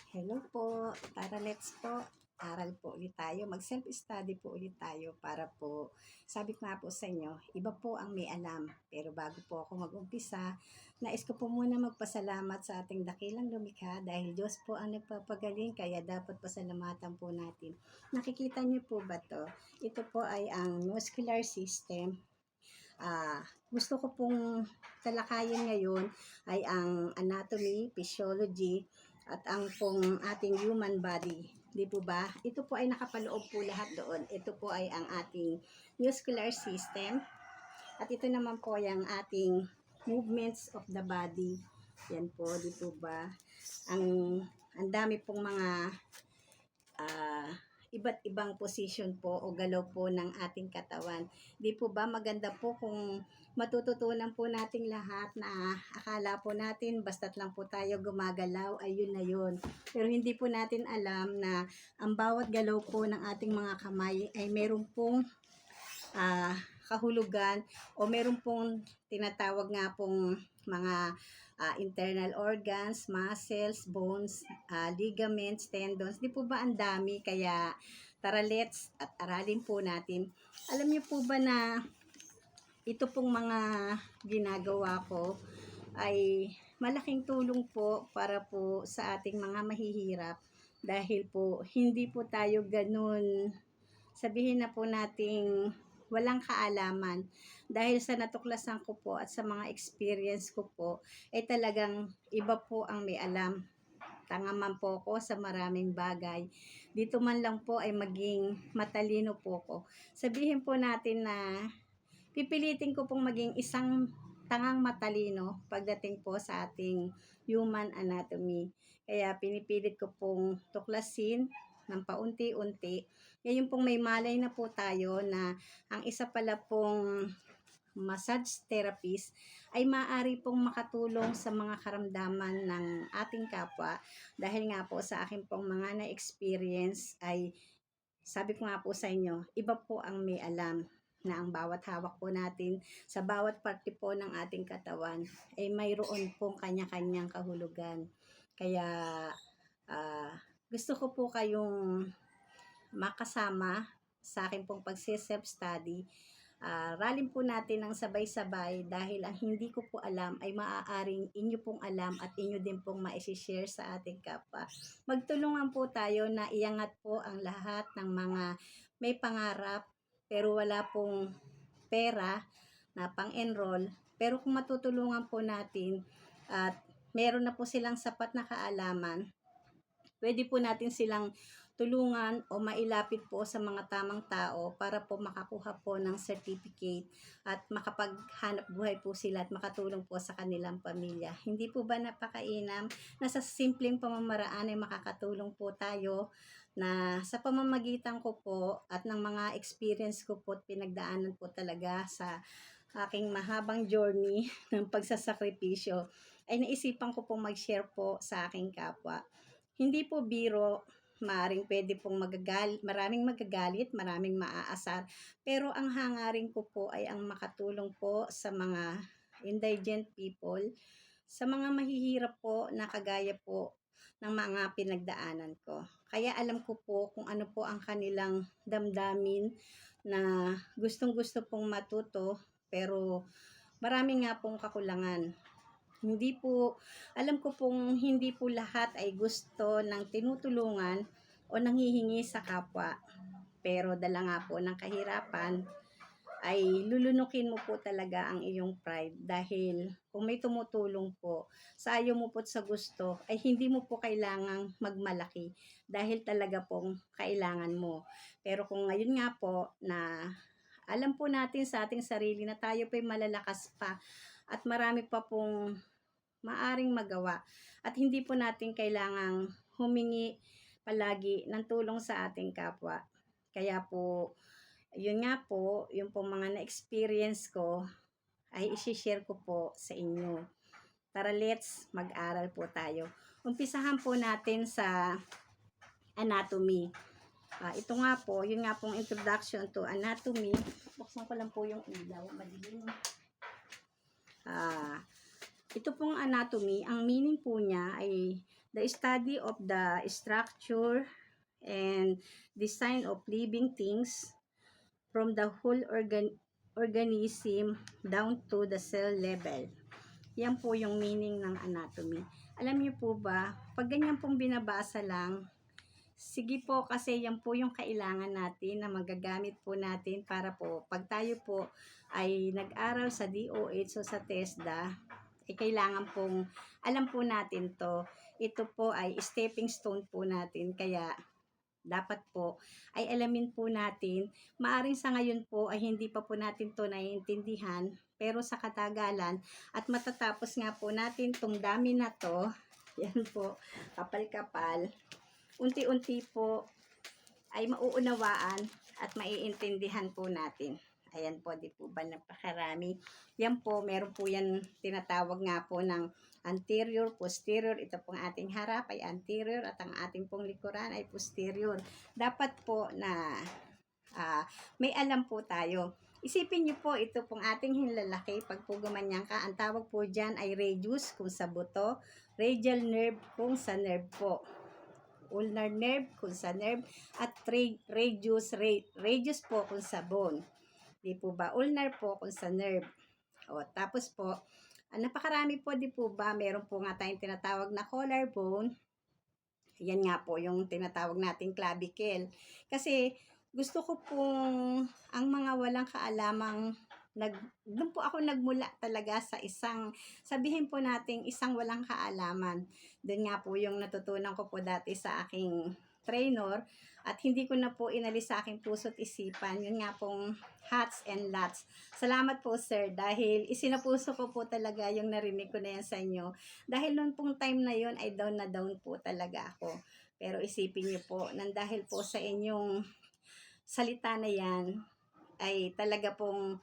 Hello po, tara let's po. Aral po ulit tayo, mag-self-study po ulit tayo para po, sabi ko nga po sa inyo, iba po ang may alam. Pero bago po ako mag-umpisa, nais ko po muna magpasalamat sa ating dakilang lumikha dahil Diyos po ang nagpapagaling kaya dapat pasalamatan po natin. Nakikita niyo po ba to? Ito po ay ang muscular system. Gusto ko pong talakayin ngayon ay ang anatomy, physiology, at ang pong ating human body. Di po ba? Ito po ay nakapaloob po lahat doon. Ito po ay ang ating muscular system. At ito naman po ay ang ating movements of the body. Yan po, di po ba? Ang dami pong mga ah, iba't ibang position po o galaw po ng ating katawan. Di po ba maganda po kung matututunan po nating lahat na akala po natin basta't lang po tayo gumagalaw, ayun na yun. Pero hindi po natin alam na ang bawat galaw po ng ating mga kamay ay meron pong ah, kahulugan o meron pong tinatawag nga pong mga internal organs, muscles, bones, ligaments, tendons. Di po ba ang dami? Kaya tara let's at aralin po natin. Alam niyo po ba na ito pong mga ginagawa ko ay malaking tulong po para po sa ating mga mahihirap dahil po hindi po tayo ganun, sabihin na po nating walang kaalaman. Dahil sa natuklasan ko po at sa mga experience ko po, ay talagang iba po ang may alam. Tanga man po ko sa maraming bagay. Dito man lang po ay maging matalino po ko. Sabihin po natin na pipilitin ko pong maging isang tangang matalino pagdating po sa ating human anatomy. Kaya pinipilit ko pong tuklasin ng paunti-unti. Ngayon pong may malay na po tayo na ang isa pala pong massage therapist ay maaari pong makatulong sa mga karamdaman ng ating kapwa dahil nga po sa akin pong mga na-experience ay sabi ko nga po sa inyo, iba po ang may alam na ang bawat hawak po natin sa bawat parte po ng ating katawan ay mayroon pong kanya-kanyang kahulugan. Kaya gusto ko po kayong makasama sa akin pong pagse-self-study. Ralin po natin ng sabay-sabay dahil ang hindi ko po alam ay maaaring inyo pong alam at inyo din pong ma-share sa ating kapwa. Magtulungan po tayo na iangat po ang lahat ng mga may pangarap pero wala pong pera na pang-enroll. Pero kung matutulungan po natin at meron na po silang sapat na kaalaman, pwede po natin silang tulungan o mailapit po sa mga tamang tao para po makakuha po ng certificate at makapaghanap buhay po sila at makatulong po sa kanilang pamilya. Hindi po ba napakainam na sa simpleng pamamaraan ay makakatulong po tayo na sa pamamagitan ko po at ng mga experience ko po at pinagdaanan po talaga sa aking mahabang journey ng pagsasakripisyo ay naisipan ko pong mag-share po sa aking kapwa. Hindi po biro, maaring pwede pong maraming magagalit, maraming maaasar. Pero ang hangarin ko po ay ang makatulong po sa mga indigent people, sa mga mahihirap po na kagaya po ng mga pinagdaanan ko. Kaya alam ko po kung ano po ang kanilang damdamin na gustong-gusto pong matuto pero marami nga pong kakulangan. Hindi po, alam ko pong hindi po lahat ay gusto ng tinutulungan o nanghihingi sa kapwa. Pero dala nga po ng kahirapan ay lulunukin mo po talaga ang iyong pride dahil kung may tumutulong po sa ayaw mo po sa gusto ay hindi mo po kailangang magmalaki dahil talaga pong kailangan mo. Pero kung ngayon nga po na alam po natin sa ating sarili na tayo po'y malalakas pa at marami pa pong maaring magawa at hindi po natin kailangang humingi palagi ng tulong sa ating kapwa. Kaya po, yun nga po, yung po mga na-experience ko ay isi-share ko po sa inyo. Tara let's mag-aral po tayo. Umpisahan po natin sa anatomy. Ito nga po, yun nga pong introduction to anatomy. Buksan ko lang po yung ilaw, madilim. Ito pong anatomy, ang meaning po niya ay the study of the structure and design of living things from the whole organism down to the cell level. Yan po yung meaning ng anatomy. Alam niyo po ba, pag ganyan pong binabasa lang, sige po, kasi yan po yung kailangan natin na magagamit po natin para po pag tayo po ay nag-aral sa DOH o sa TESDA, kailangan pong alam po natin to. Ito po ay stepping stone po natin, kaya dapat po ay alamin po natin. Maaring sa ngayon po ay hindi pa po natin to naiintindihan, pero sa katagalan at matatapos nga po natin tong dami na to, yan po, kapal-kapal, unti-unti po ay mauunawaan at maiintindihan po natin. Ayan po, di po ba napakarami. Yan po, meron po yan tinatawag nga po ng anterior, posterior. Ito pong ating harap ay anterior at ang ating pong likuran ay posterior. Dapat po na may alam po tayo. Isipin niyo po, ito pong ating hinlalaki, pag po gumanyan ka, ang tawag po dyan ay radius kung sa buto, radial nerve kung sa nerve po, ulnar nerve kung sa nerve, at radius po kung sa bone. Di po ba? Ulnar po kung sa nerve. O, tapos po, napakarami po, di po ba? Meron po nga tayong tinatawag na collarbone. Yan nga po yung tinatawag nating clavicle. Kasi gusto ko pong ang mga walang kaalamang doon po ako nagmula talaga sa isang, sabihin po nating isang walang kaalaman. Doon nga po yung natutunan ko po dati sa aking trainer at hindi ko na po inalis sa aking puso't isipan. Yun nga pong hats and lots. Salamat po sir dahil isinapuso ko po talaga yung narinig ko na yan sa inyo. Dahil noon pong time na yun ay down na down po talaga ako. Pero isipin niyo po, nang dahil po sa inyong salita na yan, ay talaga pong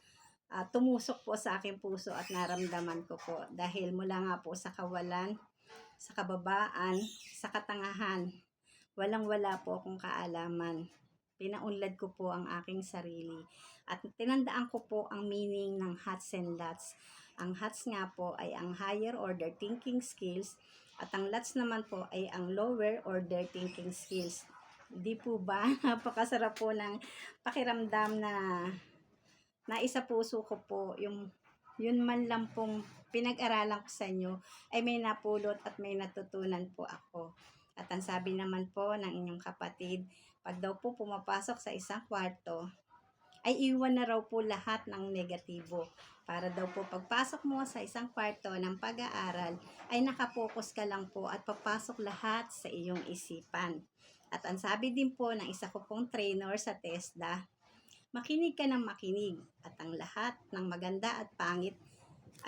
tumusok po sa aking puso at naramdaman ko po. Dahil mula nga po sa kawalan, sa kababaan, sa katangahan, walang-wala po akong kaalaman. Pinaunlad ko po ang aking sarili. At tinandaan ko po ang meaning ng hats and lots. Ang hats nga po ay ang higher order thinking skills at ang lots naman po ay ang lower order thinking skills. Di po ba? Napakasarap po ng pakiramdam na naisa puso ko po yung yun man lang pong pinag-aralan ko sa inyo ay may napulot at may natutunan po ako. At ang sabi naman po ng inyong kapatid, pag daw po pumapasok sa isang kwarto, ay iwan na raw po lahat ng negatibo. Para daw po pagpasok mo sa isang kwarto ng pag-aaral, ay nakapokus ka lang po at papasok lahat sa iyong isipan. At ang sabi din po ng isa ko pong trainer sa TESDA, makinig ka ng makinig at ang lahat ng maganda at pangit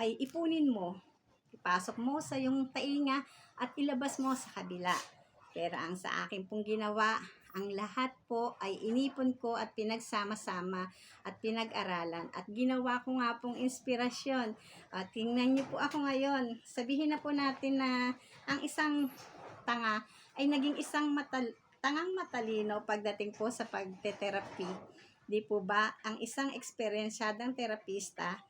ay ipunin mo. Ipasok mo sa iyong tainga at ilabas mo sa kabila. Pero ang sa akin pong ginawa, ang lahat po ay inipon ko at pinagsama-sama at pinag-aralan. At ginawa ko nga pong inspirasyon. At tingnan niyo po ako ngayon. Sabihin na po natin na ang isang tanga ay naging isang tangang matalino pagdating po sa pagte-therapy. Di po ba? Ang isang eksperyensyadang terapista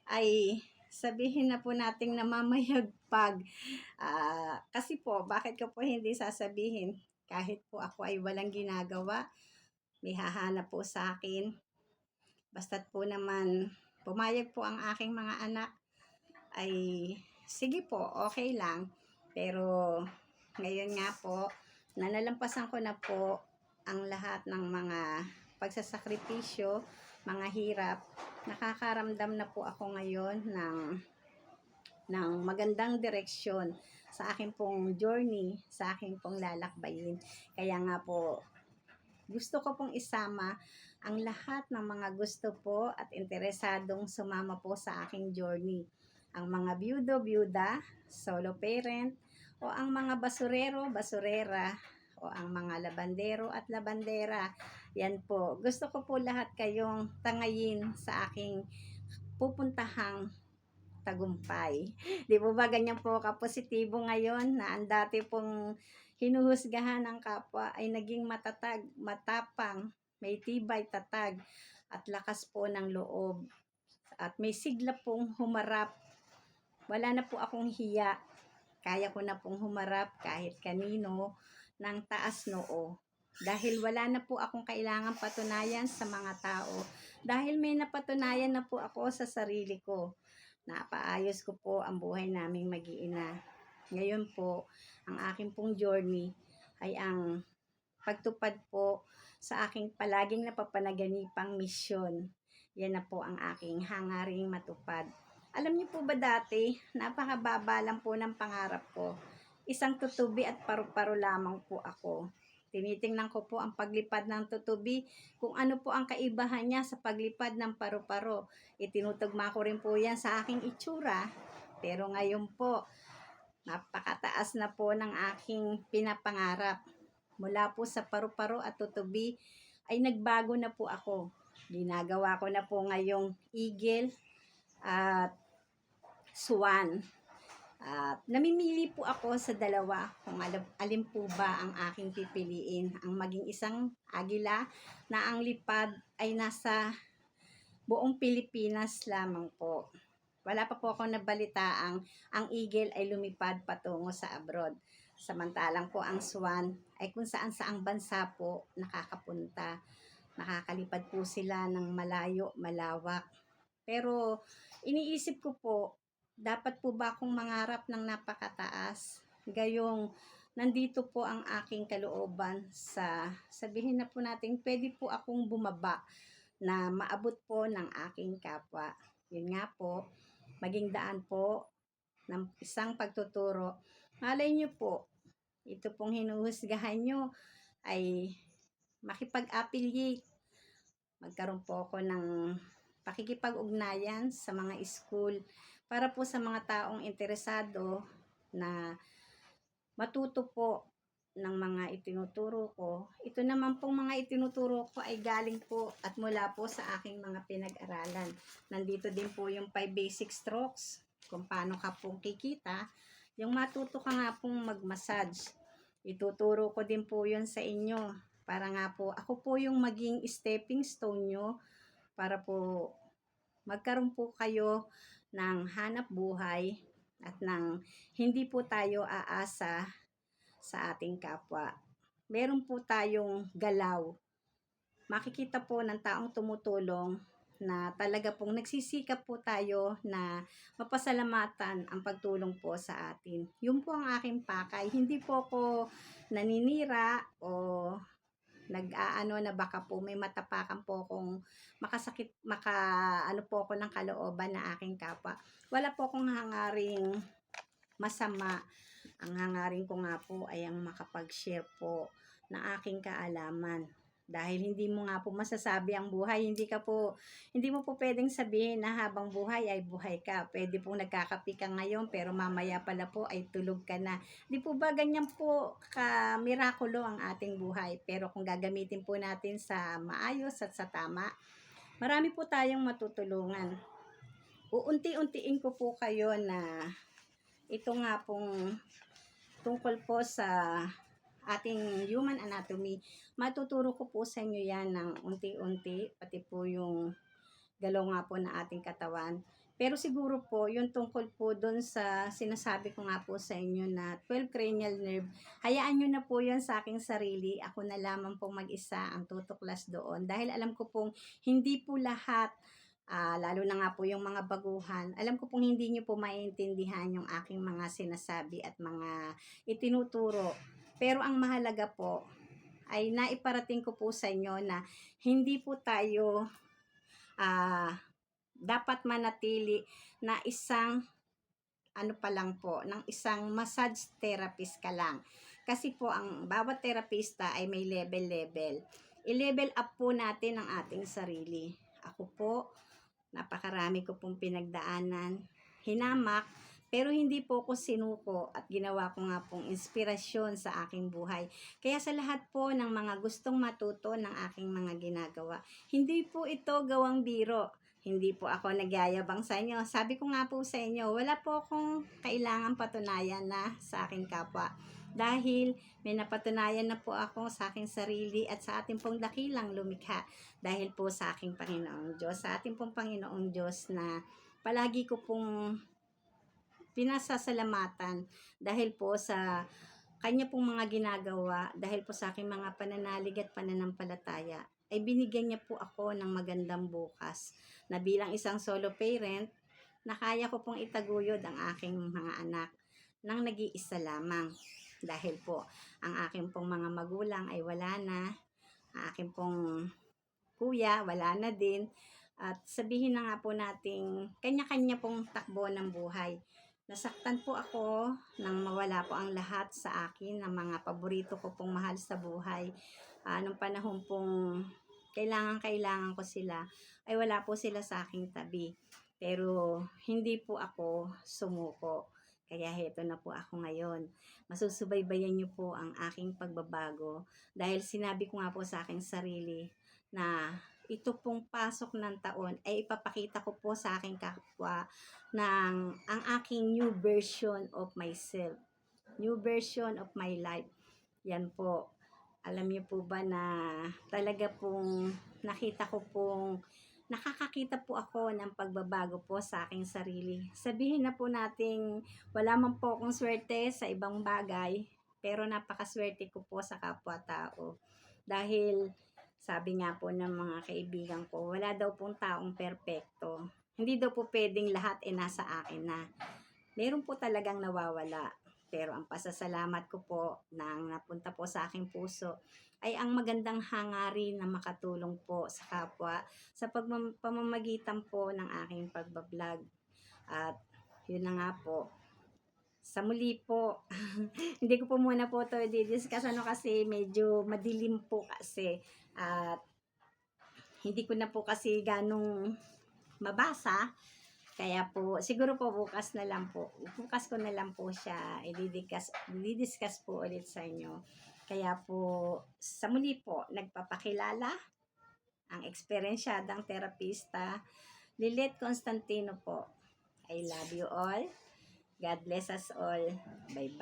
ay sabihin na po nating namamayagpag. Kasi po, bakit ko po hindi sasabihin? Kahit po ako ay walang ginagawa, may hahanap po sa akin. Basta't po naman, pumayag po ang aking mga anak, ay sige po, okay lang. Pero ngayon nga po, nalalampasan ko na po ang lahat ng mga pagsasakripisyo, mga hirap. Nakakaramdam na po ako ngayon ng magandang direksyon sa aking pong journey, sa aking pong lalakbayin. Kaya nga po, gusto ko pong isama ang lahat ng mga gusto po at interesadong sumama po sa aking journey. Ang mga byudo-byuda, solo parent, o ang mga basurero, basurera, o ang mga labandero at labandera. Yan po. Gusto ko po lahat kayong tangayin sa aking pupuntahang tagumpay. Di po ba ganyan po kapositibo ngayon na ang dati pong hinuhusgahan ng kapwa ay naging matatag, matapang, may tibay, tatag, at lakas po ng loob. At may sigla pong humarap. Wala na po akong hiya. kaya ko na pong humarap kahit kanino ng taas noo. Dahil wala na po akong kailangang patunayan sa mga tao. Dahil may napatunayan na po ako sa sarili ko. Napaayos ko po ang buhay naming mag-iina. Ngayon po, ang aking pong journey ay ang pagtupad po sa aking palaging napapanaganipang misyon. Yan na po ang aking hangaring matupad. Alam niyo po ba dati, napakababa lang po ng pangarap ko. Isang tutubi at paru-paro lamang po ako. Tinitingnan ko po ang paglipad ng tutubi, kung ano po ang kaibahan niya sa paglipad ng paru-paro. Itinutugma ko rin po yan sa aking itsura. Pero ngayon po, napakataas na po ng aking pinapangarap. Mula po sa paru-paro at tutubi ay nagbago na po ako. Ginagawa ko na po ngayong eagle at swan. At namimili po ako sa dalawa kung alin po ba ang aking pipiliin. Ang maging isang agila na ang lipad ay nasa buong Pilipinas lamang po. Wala pa po akong nabalitaang ang eagle ay lumipad patungo sa abroad. Samantalang po ang swan ay kung saan-saang bansa po nakakapunta. Nakakalipad po sila ng malayo, malawak. Pero iniisip ko po, dapat po ba akong mangarap ng napakataas? Gayong nandito po ang aking kalooban sa sabihin na po natin pwede po akong bumaba na maabot po ng aking kapwa. Yun nga po, maging daan po ng isang pagtuturo. Malay nyo po, ito pong hinuhusgahan nyo ay makipag-affiliate. Magkaroon po ako ng pakikipag-ugnayan sa mga school para po sa mga taong interesado na matuto po ng mga itinuturo ko. Ito naman pong mga itinuturo ko ay galing po at mula po sa aking mga pinag-aralan. Nandito din po yung 5 basic strokes, kung paano ka pong kikita. Yung matuto ka nga pong mag-massage, ituturo ko din po yun sa inyo. Para nga po, ako po yung maging stepping stone nyo para po magkaroon po kayo ng hanap buhay at ng hindi po tayo aasa sa ating kapwa. Meron po tayong galaw. Makikita po ng taong tumutulong na talaga pong nagsisikap po tayo na mapasalamatan ang pagtulong po sa atin. Yun po ang aking pakay. Hindi po ako naninira o nag-aano na baka po may matapakan po kung ano po ako ng kalooban na aking kapwa. Wala po akong hangaring masama. Ang hangaring ko nga po ay ang makapag-share po ng aking kaalaman. Dahil hindi mo nga po masasabi ang buhay, hindi mo po pwedeng sabihin na habang buhay ay buhay ka. Pwede pong nagkakape ka ngayon pero mamaya pala po ay tulog ka na. Di po ba ganyan po ka-mirakulo ang ating buhay? Pero kung gagamitin po natin sa maayos at sa tama, marami po tayong matutulungan. Uunti-untiin ko po kayo na ito nga pong tungkol po sa ating human anatomy, matuturo ko po sa inyo yan ng unti-unti, pati po yung galaw nga po na ating katawan. Pero siguro po, yung tungkol po doon sa sinasabi ko nga po sa inyo na 12 cranial nerve, hayaan nyo na po yun sa aking sarili. Ako na lamang pong mag-isa ang tutuklas doon. Dahil alam ko pong hindi po lahat, lalo na nga po yung mga baguhan, alam ko pong hindi nyo po maiintindihan yung aking mga sinasabi at mga itinuturo. Pero ang mahalaga po ay naiparating ko po sa inyo na hindi po tayo dapat manatili na isang isang massage therapist ka lang. Kasi po ang bawat therapista ay may level-level. I-level up po natin ang ating sarili. Ako po, napakarami ko pong pinagdaanan, hinamak, pero hindi po ako sinuko at ginawa ko nga pong inspirasyon sa aking buhay. Kaya sa lahat po ng mga gustong matuto ng aking mga ginagawa, hindi po ito gawang biro. Hindi po ako nagyayabang sa inyo. Sabi ko nga po sa inyo, wala po akong kailangang patunayan na sa aking kapwa. Dahil may napatunayan na po ako sa aking sarili at sa ating pong dakilang lumikha. Dahil po sa aking Panginoong Diyos, sa ating pong Panginoong Diyos na palagi ko pong pinasasalamatan dahil po sa kanya pong mga ginagawa, dahil po sa aking mga pananalig at pananampalataya, ay binigyan niya po ako ng magandang bukas na bilang isang solo parent, na kaya ko pong itaguyod ang aking mga anak ng nag-iisa lamang. Dahil po, ang aking pong mga magulang ay wala na, ang aking pong kuya, wala na din. At sabihin na nga po nating kanya-kanya pong takbo ng buhay. Nasaktan po ako nang mawala po ang lahat sa akin ng mga paborito ko pong mahal sa buhay. Nung panahon pong kailangan ko sila, ay wala po sila sa aking tabi. Pero hindi po ako sumuko. Kaya heto na po ako ngayon. Masusubaybayan niyo po ang aking pagbabago dahil sinabi ko nga po sa aking sarili na ito pong pasok ng taon ay ipapakita ko po sa aking kapwa ng ang aking new version of myself, new version of my life. Yan po. Alam niyo po ba na talaga pong nakita ko pong nakakakita po ako ng pagbabago po sa aking sarili. Sabihin na po nating wala man po akong swerte sa ibang bagay, pero napakaswerte ko po sa kapwa-tao. Dahil sabi nga po ng mga kaibigan ko, wala daw pong taong perpekto. Hindi daw po pwedeng lahat nasa akin na. Meron po talagang nawawala. Pero ang pasasalamat ko po nang napunta po sa aking puso ay ang magandang hangarin na makatulong po sa kapwa sa pamamagitan po ng aking pagbablog. At yun na nga po. Sa muli po, hindi ko po muna po ito i-discuss kasi medyo madilim po kasi. At hindi ko na po kasi ganong mabasa. Kaya po, siguro po bukas na lang po. Bukas ko na lang po siya i-discuss po ulit sa inyo. Kaya po, sa muli po, nagpapakilala ang eksperyensyadang terapista, Lilet Constantino po. I love you all. God bless us all. Bye-bye.